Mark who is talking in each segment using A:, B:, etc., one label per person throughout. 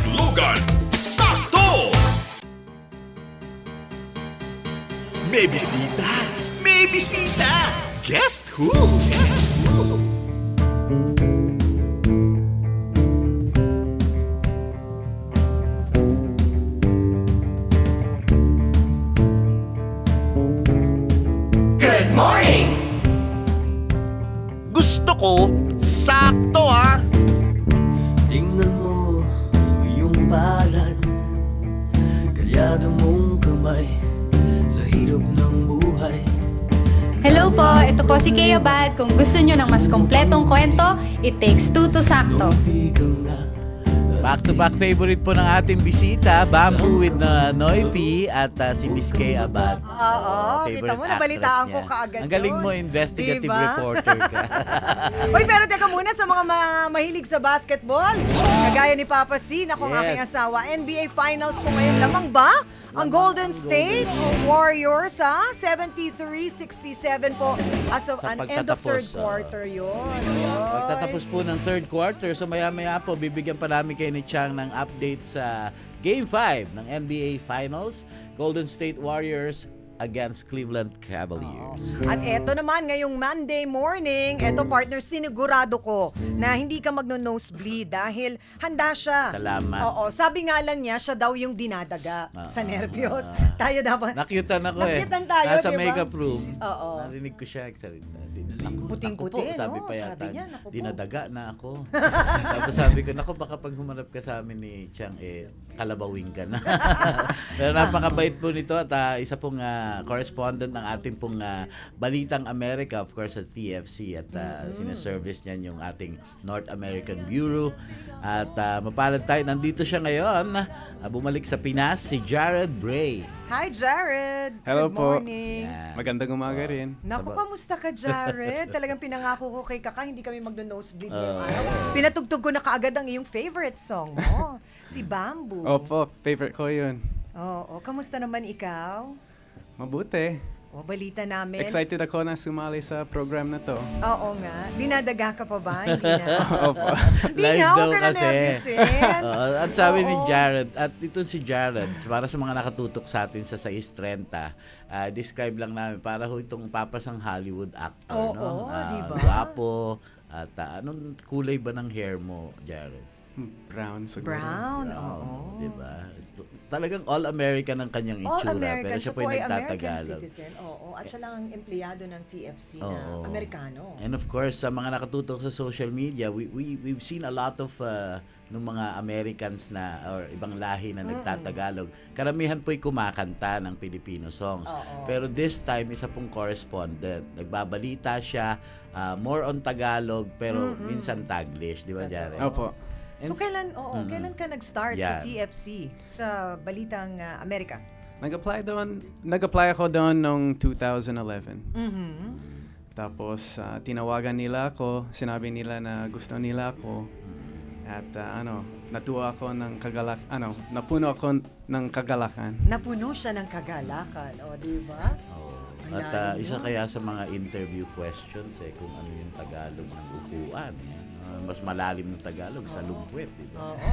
A: Kahuglugan sakto. May bisita! May bisita! Guest who? Guest who?
B: Good morning!
A: Gusto ko, sakto ha!
C: Tingnan mo yung palad, kalyado mong kamay sa hirap ng buhay.
D: Hello po, ito po si Kay Abad. Kung gusto nyo ng mas kompletong kwento, it takes two to sakto.
E: Back-to-back favorite po ng ating bisita, Bamboo with Noy P at si Miss Kay Abad.
B: Oo, kita mo, nabalitaan ko kaagad
E: Ang galing
B: yun.
E: mo, investigative
B: Diba?
E: reporter ka.
B: Uy, pero teka muna sa mga mahilig sa basketball. Kagaya ni Papa C, na kung
E: Yes.
B: aking asawa, NBA Finals po ngayon. Lamang ba? Ang Golden State Warriors, 73-67 po as of
E: Sa
B: an end of third
E: pagtatapos,
B: quarter yun.
E: Pagtatapos po ng third quarter, so maya-maya po, bibigyan pa namin kayo ni Chang ng update sa Game 5 ng NBA Finals. Golden State Warriors against Cleveland Cavaliers.
B: At eto naman, ngayong Monday morning, eto partner, sinigurado ko na hindi ka magno-nosebleed dahil handa siya.
E: Salamat.
B: Oo, sabi nga lang niya, siya daw yung dinadaga sa nervyos. Tayo dapat.
E: Nakyutan ako
B: Nakyutan tayo,
E: Nasa
B: diba?
E: makeup room.
B: Oo.
E: Narinig ko siya nagsalita.
B: Puting-puti,
E: sabi
B: no?
E: pa yata.
B: Sabi niya, naku po.
E: Dinadaga na ako. Tapos sabi ko, naku, baka pag humarap ka sa amin ni Chang, kalabawing ka na. Pero napakabait po nito at isa pong correspondent ng ating pong Balitang Amerika, of course, sa TFC at sinaservice niyan yung ating North American Bureau. At mapalad tayo, nandito siya ngayon. Bumalik sa Pinas, si Jared Bray.
B: Hi, Jared.
F: Hello
B: Good
F: po.
B: morning.
F: Magandang umaga rin.
B: Naku, kamusta ka, Jared? Talagang pinangako ko kay Kaka, hindi kami magno-nosebleed ngayong araw. Pinatugtog ko na kaagad ang iyong favorite song mo, si Bamboo.
F: Opo, favorite ko yun.
B: Oo, kamusta naman ikaw?
F: Mabuti.
B: O, balita namin.
F: Excited ako na sumali sa program na to.
B: Oo nga. Dinadaga ka pa ba? Hindi na.
F: Opo.
B: Hindi
E: Live
B: nga,
E: daw
B: huwag ka na
E: kasi.
B: nervyusin.
E: At sabi ni
B: Oo.
E: Jared, at ito si Jared, para sa mga nakatutok sa atin sa 6:30, describe lang namin, para ho itong papasang Hollywood actor.
B: Oo, diba?
E: Guwapo. At anong kulay ba ng hair mo, Jared?
F: Brown siguro.
B: Brown, oo.
E: Diba? Talagang all-American ang kanyang itsura.
B: All-American.
E: Pero siya po
B: ay
E: ay
B: American
E: nagtatagalog.
B: citizen. Oo. At siya lang ang empleyado ng TFC na
E: Oo.
B: Amerikano.
E: And of course, sa mga nakatutok sa social media, we've seen a lot of ng mga Americans na or ibang lahi na nagtatagalog. Karamihan po'y kumakanta ng Filipino songs.
B: Oo.
E: Pero this time, isa pong correspondent. Nagbabalita siya, more on Tagalog, pero minsan Taglish. Di ba, Jared?
F: Opo.
B: So, kailan ka nag-start sa
E: Yan.
B: TFC, sa Balitang Amerika?
F: Nag-apply ako doon noong 2011.
B: Mhm.
F: Tapos tinawagan nila ako, sinabi nila na gusto nila ako. At natuwa ako ng napuno ako ng kagalakan.
B: Napuno siya ng kagalakan. O, di ba?
E: At
B: Malalim
E: isa
B: yun.
E: kaya sa mga interview questions kung ano yung Tagalog ng upuan. Yan. Mas malalim ng Tagalog sa lungkwet. Diba?
B: Oo.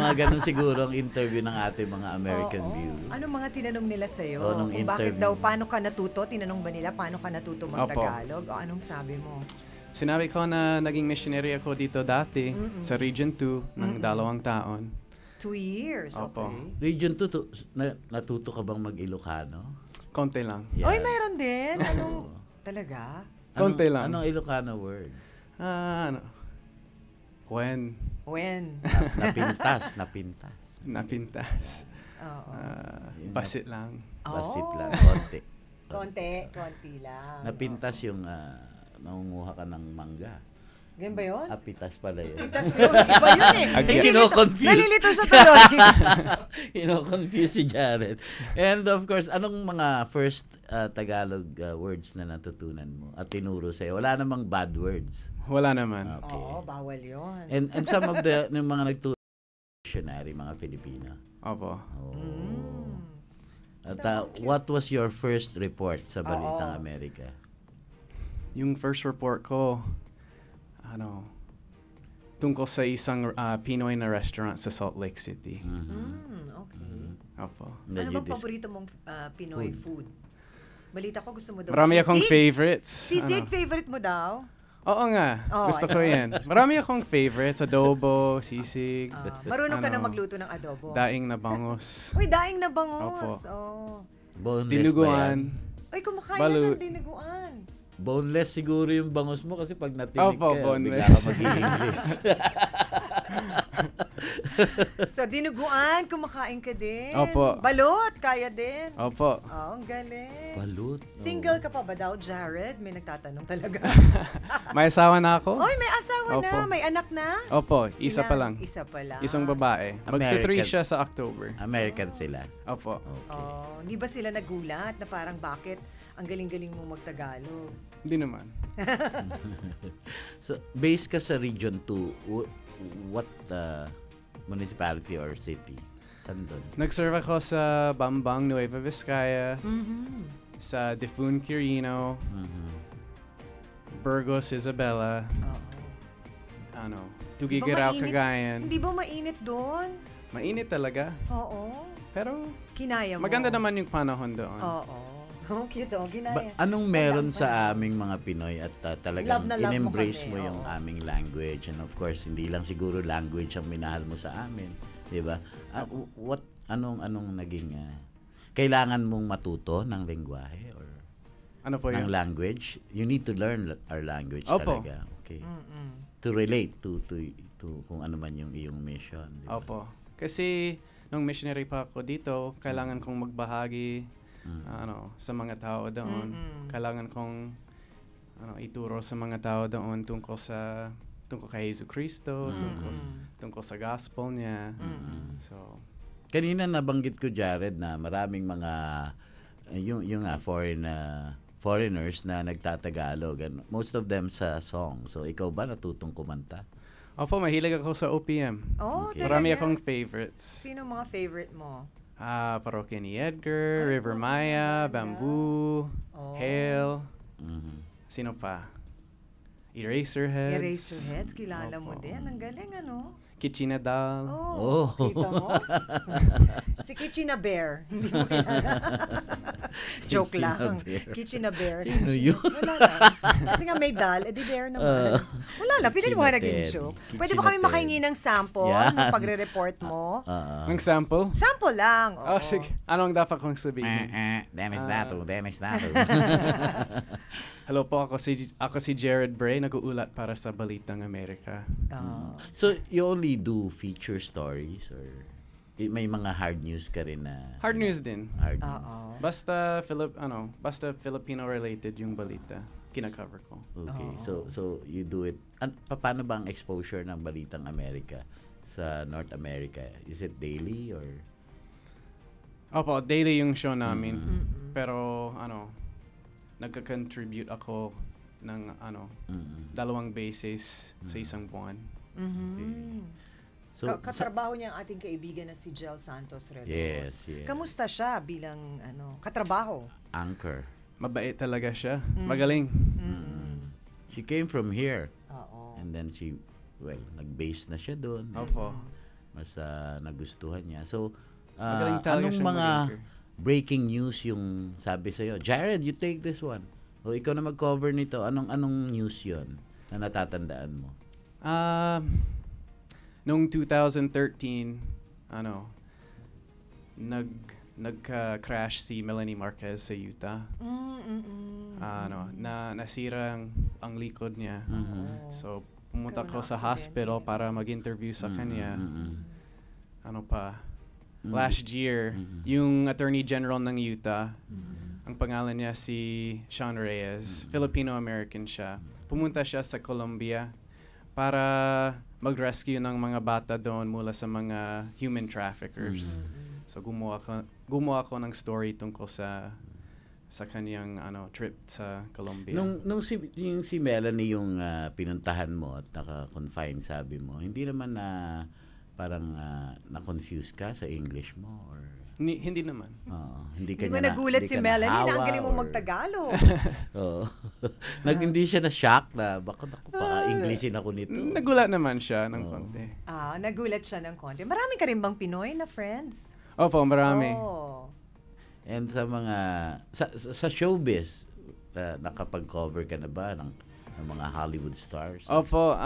E: Mga ganun siguro ang interview ng ating mga American
B: Oo.
E: Bureau.
B: Anong mga tinanong nila sa'yo?
E: Oo, nung
B: Kung bakit
E: interview.
B: daw, paano ka natuto? Tinanong ba nila, paano ka natuto mag-Tagalog? O anong sabi mo?
F: Sinabi ko na naging missionary ako dito dati sa Region 2 ng 2 taon.
B: 2 years,
F: Opo.
B: okay.
E: Region 2, natuto ka bang mag-Ilocano?
F: Konti lang.
E: Yeah.
B: Oy, mayroon din. Ano? Talaga?
F: Konti lang.
E: Anong Ilocano word?
F: When
B: When?
E: Napintas.
F: napintas.
B: Oo.
F: Basit lang.
E: Basit
B: Oh.
E: lang, konti.
B: Konti lang.
E: Napintas yung nangunguha ka ng mangga.
B: Ganyan ba yun?
E: Apitas pala yun.
B: Pitas yun. Iba yun eh.
F: Again.
E: Kino-confuse.
B: Nalilito siya tuloy.
E: Confuse si Jared. And of course, anong mga first Tagalog words na natutunan mo at tinuro sa'yo? Wala namang bad words.
F: Wala naman.
E: Okay.
B: Oo, bawal yun.
E: And some of the ng mga nagturo missionary, mga Pilipino.
F: Opo.
E: Oh. At what was your first report sa Balitang
B: Oo.
F: Yung
E: Amerika?
F: first report ko, tungkol sa isang Pinoy na restaurant sa Salt Lake City.
B: Okay.
F: Opo.
B: Ano bang paborito mong Pinoy food? Balita ko gusto mo daw
F: Marami akong favorites.
B: Sisig, favorite mo daw?
F: Oo nga.
B: Oh,
F: Gusto ko yan. Marami akong favorites. Adobo, sisig.
B: Marunong ka na magluto ng adobo?
F: Daing na bangos.
B: Uy, daing na bangos.
F: Opo.
B: Oh.
E: Boneless
F: Dinuguan.
B: Uy, kumakain
F: Balut.
B: na sa dinuguan.
E: Boneless siguro yung bangos mo kasi pag natinig
F: Opo,
E: ka,
F: boneless.
E: bigla ka mag-i-English.
B: So, dinuguan, kumakain ka din.
F: Opo.
B: Balot, kaya din.
F: Opo.
B: Oh, ang galing.
E: Balut.
B: Single ka pa ba daw, Jared? May nagtatanong talaga.
F: May asawa na ako?
B: Oy, may asawa na,
F: Opo.
B: may anak na.
F: Opo, isa
B: Ilan?
F: pa lang.
B: Isa pa lang.
F: Isang babae. Magta-3
E: American.
F: siya sa October.
E: American sila.
F: Opo.
E: Okay.
B: Oh, di ba sila nagulat na parang bakit ang galing-galing mong magtagalog?
F: Hindi naman.
E: So, based ka sa Region 2, what municipality or city? Saan doon?
F: Nag-serve ako sa Bambang, Nueva Vizcaya, sa Difun, Quirino, Burgos, Isabela, Tugigaraw,
B: mainit?
F: Cagayan.
B: Hindi ba mainit doon?
F: Mainit talaga.
B: Oo.
F: Pero
B: Kinaya mo.
F: maganda naman yung panahon doon.
B: Oo. Cute, ginaya.
E: Anong meron sa aming mga Pinoy at talagang
B: Love na love mo
E: in-embrace
B: kami,
E: mo yung
B: oo.
E: aming language, and of course hindi lang siguro language ang minahal mo sa amin, 'di ba? Anong naging kailangan mong matuto ng lengguwahe or
F: Ano po
E: ng
F: yun?
E: language? You need to learn our language
F: Opo.
E: talaga. Okay. To relate to kung ano man yung iyong mission, 'di ba?
F: Opo. Kasi nung missionary pa ako dito, kailangan kong magbahagi sa mga tao doon. Kailangan kong ituro sa mga tao doon tungkol kay Jesus Cristo, tungkol sa gospel niya. So,
E: Kanina nabanggit ko, Jared, na maraming mga yung foreigners na nagtatagalog, and most of them sa song. So ikaw ba natutong kumanta?
F: opo, mahilig ako sa OPM.
B: Oh,
E: Okay.
F: Marami
B: talaga?
F: akong favorites.
B: Sino mga favorite mo?
F: Parokya ni Edgar, River Maya, Bamboo, Hail, sino pa? Eraserheads.
B: Eraserheads, kilala mo
F: Opo.
B: din. Ang galing, ano?
F: Kichinadal.
E: Oh.
B: Kita mo? Si Kichina Bear. Hindi mo kilala. Joke lang.
E: Bear.
B: Kichina Bear.
E: Sino yun?
B: Wala lang. Kasi nga may dal, edi bear naman. Wala lang, pinili mo nga naging
E: Kichina
B: joke.
E: Ted.
B: Pwede ba kami
E: Kichina Ted.
B: makahingi ng sample
E: Yan.
B: ng pagre-report mo?
F: Ng sample?
B: Sample lang. Oo.
F: Oh, sige. Anong dapat kong sabihin?
E: Damage that.
F: Hello po, ako si Jared Bray, nag-uulat para sa Balitang Amerika.
E: So you only do feature stories or may mga hard news ka rin na
F: Hard news din.
E: hard news?
F: Basta Filipino related yung balita, kina-cover ko.
E: Okay. So you do it. Paano ba ang exposure ng Balitang Amerika sa North America? Is it daily or
F: Opo, daily yung show namin. Pero nagka-contribute ako ng 2 basis sa isang buwan.
E: so
B: Katrabaho niya ang ating kaibigan na si Jel Santos Relos.
E: Yes.
B: Kamusta siya bilang katrabaho?
E: anchor.
F: Mabait talaga siya. Magaling.
E: She came from here
B: Oo.
E: and then nag-base na siya doon.
F: Opo.
E: Mas nagustuhan niya. So
F: Magaling talaga
E: anong
F: siyang
E: mga
F: mag-anchor.
E: breaking news yung sabi sa'yo? Jared, you take this one. O ikaw na mag-cover nito. Anong news yon na natatandaan mo?
F: Noong 2013, nag-crash si Melanie Marquez sa Utah. Nasira ang likod niya. So, pumunta ko sa hospital para mag-interview sa kanya. Last year, yung Attorney General ng Utah, ang pangalan niya si Sean Reyes, Filipino-American siya. Pumunta siya sa Colombia para mag-rescue ng mga bata doon mula sa mga human traffickers. So gumawa ko ng story tungkol sa kanyang trip sa Colombia.
E: Nung si Melanie yung pinuntahan mo at naka-confine, sabi mo, hindi naman parang na-confuse ka sa English mo? Or
F: Hindi naman.
E: hindi ka
B: Hindi mo
E: niya
B: nagulat
E: hindi
B: si
E: ka
B: Melanie na ang
E: nahawa
B: galing mo
E: or-
B: magtagalog.
E: Oo. Hindi siya na-shock na baka baka Englishin ako nito.
F: Nagulat naman siya ng konti.
B: Nagulat siya ng konti. Marami ka rin bang Pinoy na friends?
F: Opo, marami.
B: Oh.
E: And sa mga sa showbiz, nakapag-cover ka na ba ng mga Hollywood stars?
F: Opo,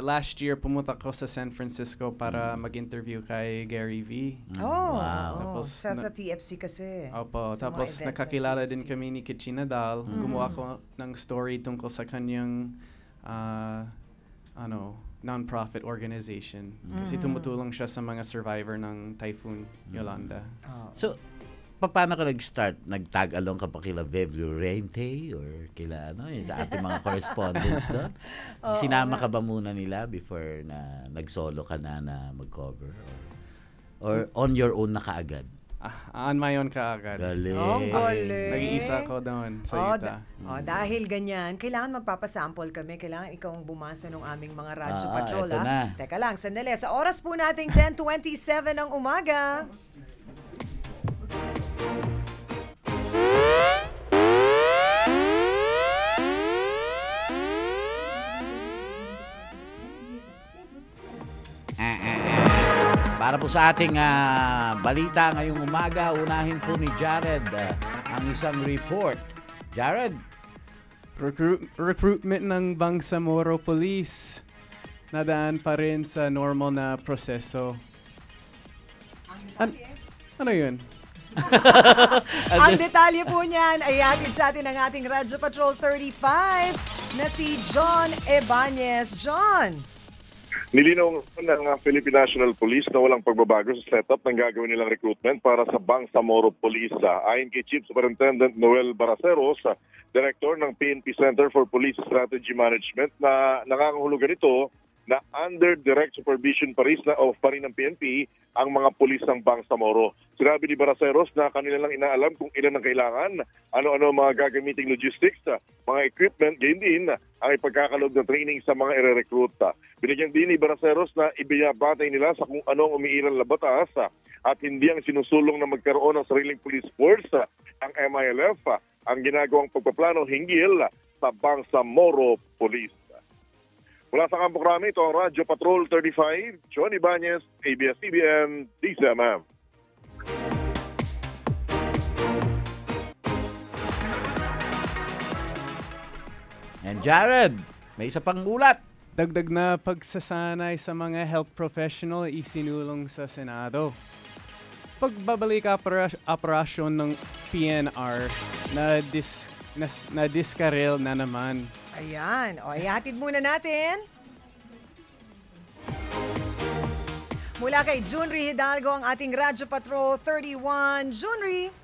F: last year pumunta ko sa San Francisco para mag-interview kay Gary V.
E: Wow.
F: Tapos
B: sa TFC kasi.
F: Opo,
B: Sa mga
F: tapos
B: events ng
F: nakakilala
B: TFC.
F: din kami ni Kitchi Nadal. Gumawa ko ng story tungkol sa kanyang non-profit organization. Kasi tumutulong siya sa mga survivor ng Typhoon Yolanda.
E: So, paano ka nag-start? Nagtag-along ka pa kila Vev Llorente or kila yung ating mga correspondents doon? Sinama ka ba muna nila before na nag-solo ka na mag-cover? Or on your own na kaagad?
F: On my own kaagad.
E: Galing.
B: Galing.
F: Nag-iisa ko doon sa Utah.
B: Dahil ganyan, kailangan magpapasample kami. Kailangan ikaw ang bumasa ng aming mga Radyo
E: Ah,
B: Patrol.
E: eto na.
B: Teka lang, sandali. Sa oras po nating 10:27 ng umaga.
E: Para po sa ating balita ngayong umaga, unahin po ni Jared ang isang report. Jared?
F: Recruitment ng Bangsamoro Police. Nadaan pa rin sa normal na proseso. Ano yun?
B: Ang detalye po niyan ay hatid sa atin ng ating Radyo Patrol 35 na si John Ebanez. John!
G: Nilinaw ng Philippine National Police na walang pagbabago sa setup ng gagawin nilang recruitment para sa Bangsamoro Police. Ayon kay Chief Superintendent Noel Baraceros, Director ng PNP Center for Police Strategy Management, na nangangahulugan ito na under direct supervision pa rin ng PNP ang mga pulis ng Bangsamoro. Sinabi ni Baraceros na kanila lang inaalam kung ilan ang kailangan, ano-ano mga gagamiting logistics, mga equipment, gayon din ang ipagkakaloob ng training sa mga ire-recruit. Binigyan din ni Baraceros na ibinabatay nila sa kung ano ang umiiral na batas at hindi ang sinusulong na magkaroon ng sariling police force ang MILF ang ginagawang pagpaplano hinggil sa Bangsamoro Police. Mula sa Campo Crame, ito ang Radyo Patrol 35, John Ibanez, ABS-CBN, DZMM.
E: And Jared, may isa pang ulat.
F: Dagdag na pagsasanay sa mga health professional isinulong sa Senado. Pagbabalik operasyon ng PNR na diskarel na naman.
B: Ayan. O, ihatid muna natin. Mula kay Junri Hidalgo, ang ating Radyo Patrol 31. Junri!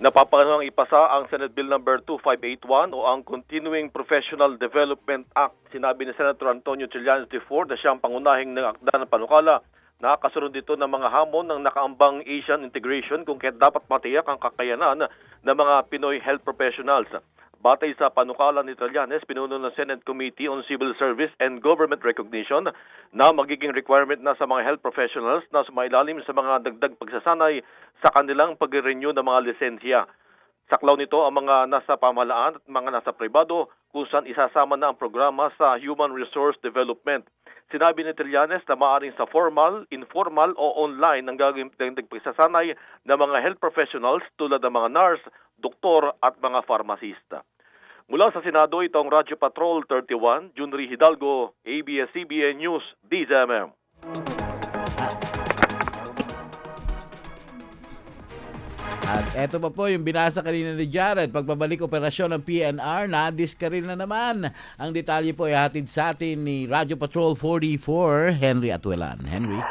H: Napapanahong ipasa ang Senate Bill number 2581 o ang Continuing Professional Development Act. Sinabi ni Senator Antonio Trillanes IV na siyang pangunahing ng akda ng panukala. Nakakasunod dito ng mga hamon ng nakaambang Asian integration kung kaya't dapat matiyak ang kakayanan ng mga Pinoy health professionals. Batay sa panukala ni Trillanes, pinuno ng Senate Committee on Civil Service and Government Recognition na magiging requirement na sa mga health professionals na sumailalim sa mga dagdag pagsasanay sa kanilang pag-renew ng mga lisensya. Saklaw nito ang mga nasa pamahalaan at mga nasa pribado kung saan isasama na ang programa sa Human Resource Development. Sinabi ni Trillanes na maaaring sa formal, informal o online ang gagawing dagdag pagsasanay ng mga health professionals tulad ng mga nurse, doktor at mga pharmacista. Mula sa Senado, itong Radyo Patrol 31, Junri Hidalgo, ABS-CBN News, DZMM.
E: At eto pa po yung binasa kanina ni Jared. Pagbabalik operasyon ng PNR, na-diskaril na naman. Ang detalye po ay hatid sa atin ni Radyo Patrol 44, Henry Atuelan. Henry?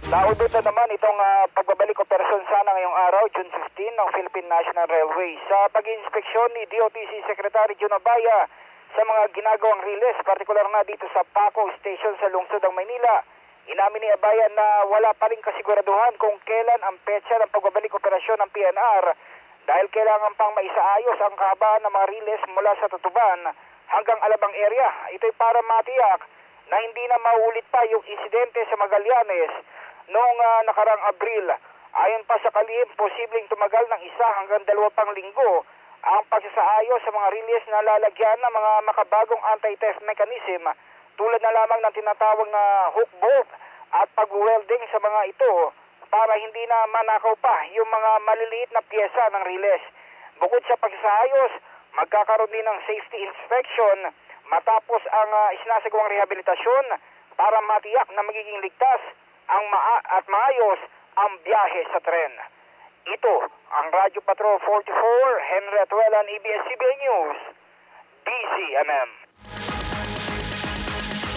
I: Naudot na naman itong pagbabalik operasyon sana ngayong araw, June 15, ng Philippine National Railway sa pag-inspeksyon ni DOTC Secretary Jun Abaya sa mga ginagawang riles, partikular na dito sa Paco Station sa lungsod ng Maynila. Inamin ni Abaya na wala pa rin kasiguraduhan kung kailan ang petsa ng pagbabalik operasyon ng PNR dahil kailangan pang maisaayos ang kahabaan ng mga riles mula sa Tutuban hanggang Alabang area. Ito'y para matiyak na hindi na maulit pa yung insidente sa Magallanes noong nakarang Abril. Ayon pa sa kalihim, posibleng tumagal ng 1 hanggang 2 pang linggo ang pagsasaayos sa mga release na lalagyan ng mga makabagong anti-theft mechanism tulad na lamang ng tinatawag na hook bolt at pag-welding sa mga ito para hindi na manakaw pa yung mga maliliit na piyesa ng release. Bukod sa pagsasaayos, magkakaroon din ng safety inspection matapos ang isinasagawang rehabilitasyon para matiyak na magiging ligtas at maayos ang biyahe sa tren. Ito ang Radyo Patrol 44, Henry Atuelan, ABS-CBN News, DZMM.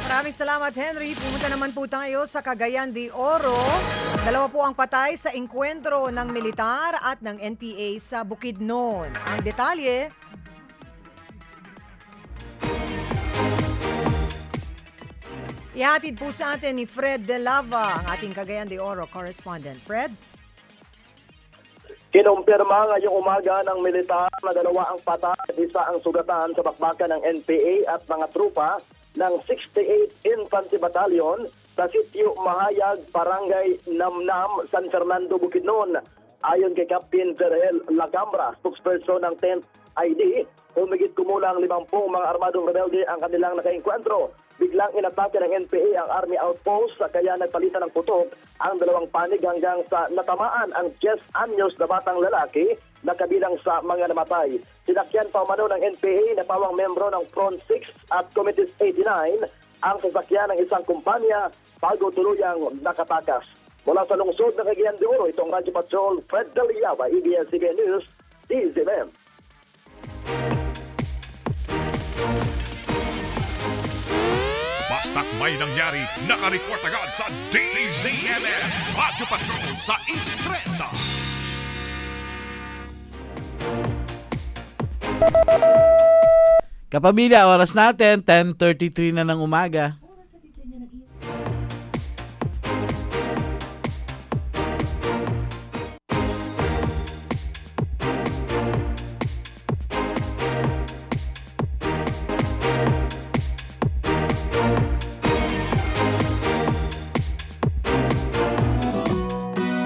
B: Maraming salamat, Henry. Pumunta naman po tayo sa Cagayan de Oro. 2 po ang patay sa engkwentro ng militar at ng NPA sa Bukidnon. Ang detalye, ihatid po sa atin ni Fred De Lava, ang ating Cagayan de Oro correspondent. Fred?
J: Kinumpirma ngayong umaga ng militar na 2 ang patay at 1 ang sugatan sa bakbakan ng NPA at mga trupa ng 68 Infantry Battalion sa Sitio Mahayag, Barangay Namnam, San Fernando, Bukidnon. Ayon kay Captain Verhel Lacambra, spokesperson ng 10th ID, humigit kumulang 50 mga armadong rebelde ang kanilang nakaengkwentro. Biglang inatake ng NPA ang Army Outpost kaya nagpalitan ng putok ang 2 panig hanggang sa natamaan ang 10 anyos na batang lalaki na kabilang sa mga namatay. Sinakyan pa umano ng NPA na pawang membro ng Front 6 at Committee 89 ang sasakyan ng isang kumpanya bago tuluyang nakatakas. Mula sa lungsod ng Cagayan de Oro, itong Radyo Patrol, Fred De Lava, ABS-CBN News, DZMM.
A: Basta't may nangyari, nakareport agad sa DZMM. Radyo Patrol sa East 30.
E: Kapamilya, oras natin, 10:33 na ng umaga.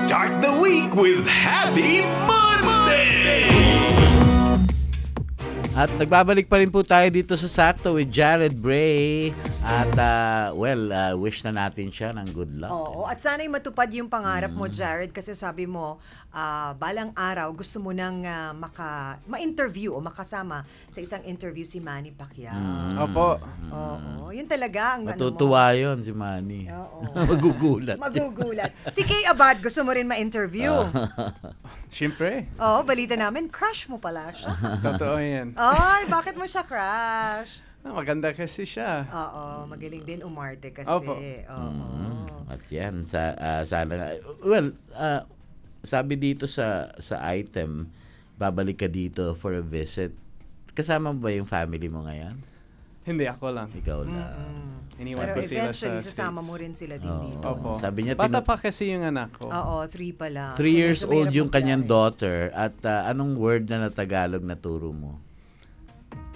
A: Start the week with Happy Monday!
E: At nagbabalik pa rin po tayo dito sa Sakto with Jared Bray. At wish na natin siya ng good luck.
B: Oo, at sana'y matupad yung pangarap mo, Jared, kasi sabi mo, balang araw gusto mo nang ma-interview o makasama sa isang interview si Manny Pacquiao.
F: Opo.
B: Oo, yun talaga ang
E: Matutuwa yun si Manny.
B: Oo.
E: Magugulat.
B: Magugulat. Si Kay Abad, gusto mo rin ma-interview.
F: Siyempre.
B: Oo, balita namin, crush mo pala siya.
F: Totoo yan.
B: Ay, bakit mo siya crush?
F: Maganda kasi siya.
B: Oo, magaling din umarte kasi.
F: Opo.
B: Oo.
E: At yan, sana sabi dito sa item, babalik ka dito for a visit. Kasama mo ba yung family mo ngayon?
F: Hindi, ako lang.
E: Ikaw lang.
F: Iniwan
B: Pero
F: ko sila sa
B: eventually, sasama
F: States.
B: mo rin sila din dito.
F: Opo.
E: Sabi niya,
F: bata pa kasi yung anak ko.
B: Oo, 3 pa lang.
E: 3 years
B: So,
E: old
B: medyo
E: yung
B: mahirap
E: kanyang
B: magbiyahe.
E: daughter. At anong word na Tagalog na turo mo?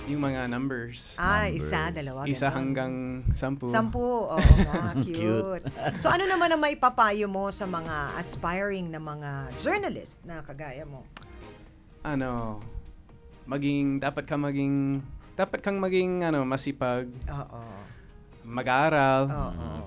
F: Yung mga numbers.
B: Isa, dalawa.
F: Isa
B: ganon.
F: hanggang 10.
B: 10. Oo nga, cute.
E: Cute.
B: So ano naman ang maipapayo mo sa mga aspiring na mga journalist na kagaya mo?
F: Dapat kang maging masipag.
B: Oo.
F: Mag-aaral.
B: Oo.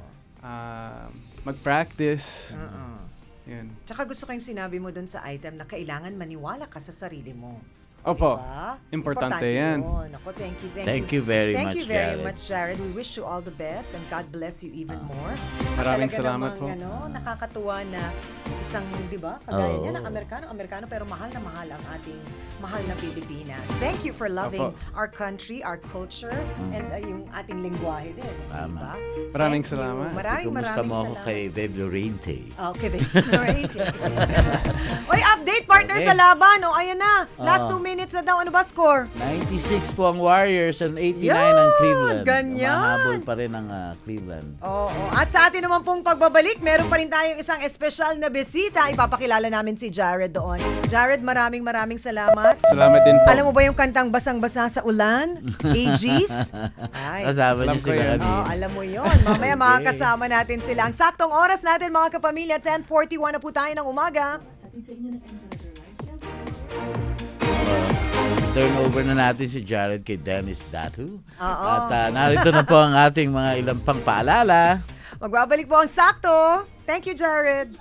F: Mag-practice.
B: Oo.
F: Yun.
B: Tsaka gusto ko yung sinabi mo dun sa item na kailangan maniwala ka sa sarili mo.
F: Opo.
B: Diba?
F: Importante yan.
B: Yun. Ako, thank you.
E: Thank you very
B: Thank
E: much,
B: you very
E: Jared.
B: much, Jared. We wish you all the best and God bless you even more.
F: Maraming
B: Talaga
F: salamat
B: namang,
F: po.
B: nakakatuwa na isang, di ba, kagaya
E: Oo.
B: niya ng Amerikano pero mahal na mahal ang ating mahal na Pilipinas. Thank you for loving
F: Opo.
B: our country, our culture, and yung ating lengguwahe din.
E: Tama.
B: Diba?
F: Maraming
B: Thank you.
F: salamat.
E: Kumusta mo ako
B: salamat.
E: kay Babe Lorente?
B: Okay, Lorente. Oy, update partner sa laban. O, ayan na. Last 2 minutes na daw. Ano ba score?
E: 96 po ang Warriors and 89
B: Yan,
E: ang Cleveland.
B: ganyan.
E: Mahabol pa rin ang Cleveland.
B: Oo. At sa atin naman pong pagbabalik, meron pa rin tayong isang espesyal na bisita. Ipapakilala namin si Jared doon. Jared, maraming salamat.
F: Salamat din po.
B: Alam mo ba yung kantang Basang-Basa sa Ulan? AGs? Ay.
E: Kasama niyo
F: Alam ko
E: sila
F: yan.
E: kanina.
B: Alam mo yon. Mamaya makakasama natin sila. Ang saktong oras natin mga kapamilya, 10:41 na po tayo ng umaga.
E: Turn over na natin si Jared kay Dennis Datu.
B: Oo.
E: At narito na po ang ating mga ilang pang paalala.
B: Magbabalik po ang sakto. Thank you, Jared.